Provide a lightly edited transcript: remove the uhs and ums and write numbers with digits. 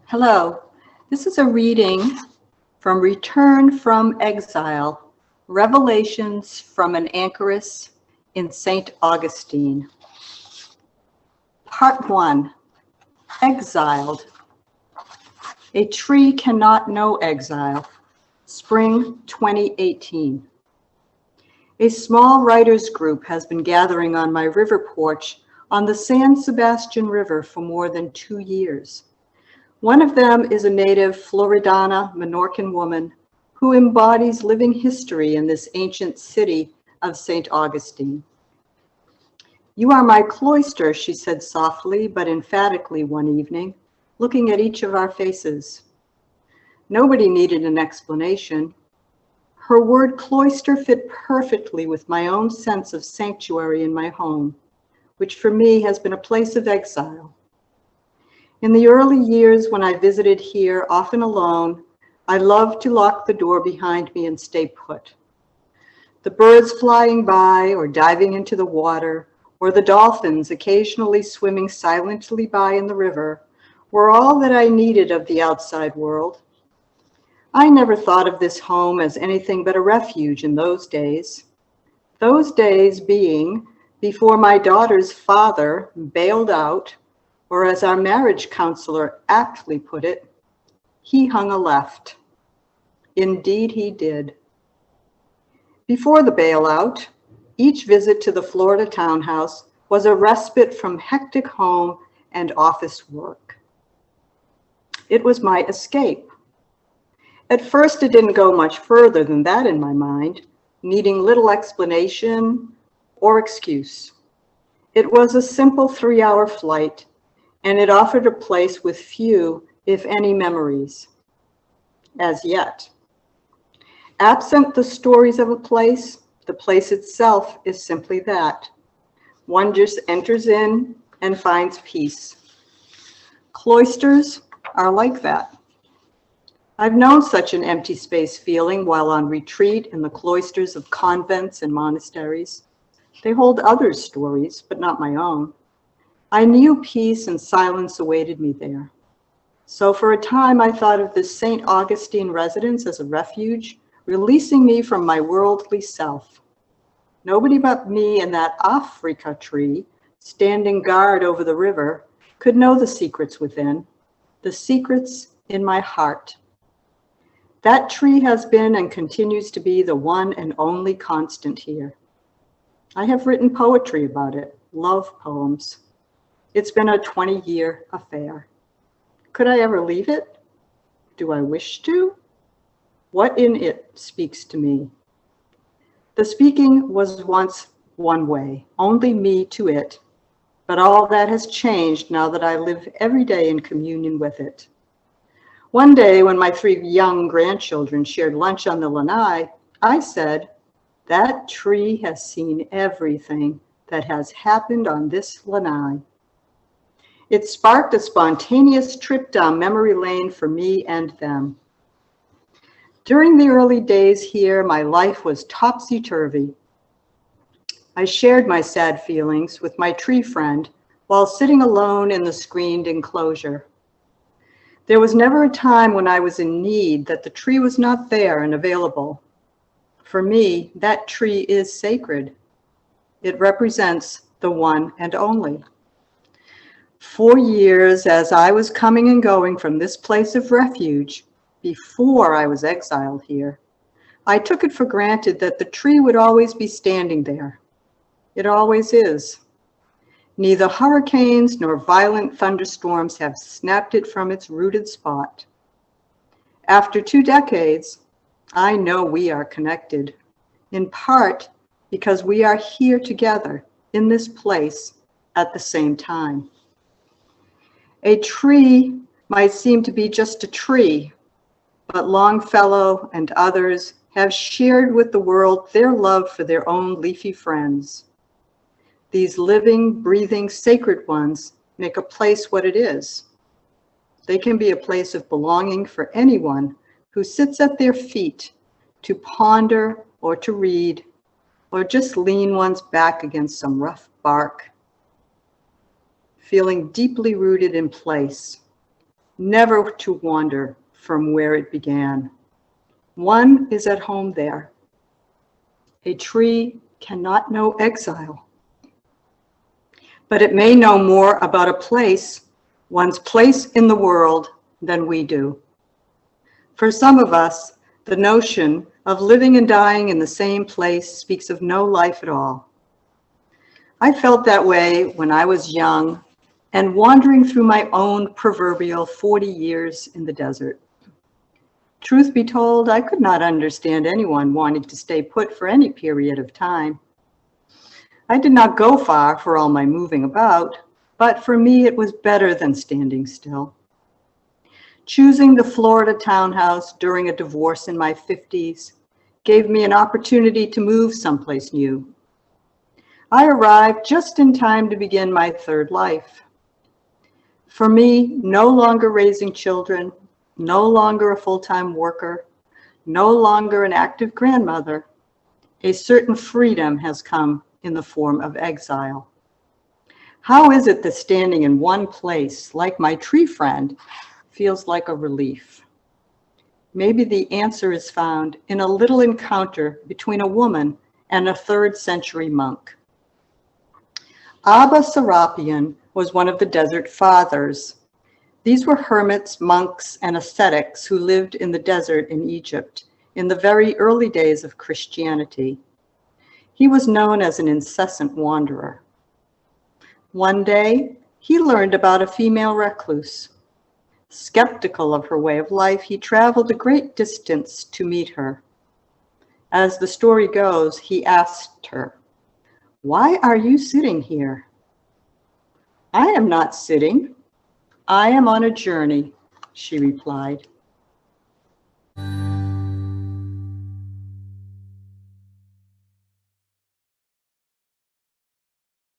Hello, this is a reading from Return from Exile, Revelations from an Anchoress in St. Augustine. Part 1, Exiled. A tree cannot know exile. Spring 2018. A small writers group has been gathering on my river porch on the San Sebastian River for more than 2 years. One of them is a native Floridana Menorcan woman who embodies living history in this ancient city of St. Augustine. "You are my cloister," she said softly but emphatically one evening, looking at each of our faces. Nobody needed an explanation. Her word cloister fit perfectly with my own sense of sanctuary in my home, which for me has been a place of exile. In the early years when I visited here, often alone, I loved to lock the door behind me and stay put. The birds flying by or diving into the water, or the dolphins occasionally swimming silently by in the river, were all that I needed of the outside world. I never thought of this home as anything but a refuge in those days. Those days being before my daughter's father bailed out, or as our marriage counselor aptly put it, he hung a left. Indeed he did. Before the bailout, each visit to the Florida townhouse was a respite from hectic home and office work. It was my escape. At first, it didn't go much further than that in my mind, needing little explanation or excuse. It was a simple 3-hour flight, and it offered a place with few, if any, memories. As yet. Absent the stories of a place, the place itself is simply that. One just enters in and finds peace. Cloisters are like that. I've known such an empty space feeling while on retreat in the cloisters of convents and monasteries. They hold others' stories, but not my own. I knew peace and silence awaited me there. So for a time, I thought of this St. Augustine residence as a refuge, releasing me from my worldly self. Nobody but me and that Africa tree, standing guard over the river, could know the secrets within, the secrets in my heart. That tree has been and continues to be the one and only constant here. I have written poetry about it, love poems. It's been a 20-year affair. Could I ever leave it? Do I wish to? What in it speaks to me? The speaking was once one way, only me to it, but all that has changed now that I live every day in communion with it. One day when my 3 young grandchildren shared lunch on the lanai, I said, "That tree has seen everything that has happened on this lanai." It sparked a spontaneous trip down memory lane for me and them. During the early days here, my life was topsy-turvy. I shared my sad feelings with my tree friend while sitting alone in the screened enclosure. There was never a time when I was in need that the tree was not there and available. For me, that tree is sacred. It represents the one and only. 4 years as I was coming and going from this place of refuge, before I was exiled here, I took it for granted that the tree would always be standing there. It always is. Neither hurricanes nor violent thunderstorms have snapped it from its rooted spot. After 2 decades, I know we are connected, in part because we are here together in this place at the same time. A tree might seem to be just a tree, but Longfellow and others have shared with the world their love for their own leafy friends. These living, breathing, sacred ones make a place what it is. They can be a place of belonging for anyone who sits at their feet to ponder or to read, or just lean one's back against some rough bark, feeling deeply rooted in place, never to wander from where it began. One is at home there. A tree cannot know exile, but it may know more about a place, one's place in the world, than we do. For some of us, the notion of living and dying in the same place speaks of no life at all. I felt that way when I was young and wandering through my own proverbial 40 years in the desert. Truth be told, I could not understand anyone wanting to stay put for any period of time. I did not go far for all my moving about, but for me it was better than standing still. Choosing the Florida townhouse during a divorce in my 50s gave me an opportunity to move someplace new. I arrived just in time to begin my third life. For me, no longer raising children, no longer a full-time worker, no longer an active grandmother, a certain freedom has come in the form of exile. How is it that standing in one place, like my tree friend, feels like a relief? Maybe the answer is found in a little encounter between a woman and a 3rd century monk. Abba Serapion was one of the Desert Fathers. These were hermits, monks, and ascetics who lived in the desert in Egypt in the very early days of Christianity. He was known as an incessant wanderer. One day, he learned about a female recluse. Skeptical of her way of life, he traveled a great distance to meet her. As the story goes, he asked her, "Why are you sitting here?" "I am not sitting. I am on a journey," she replied.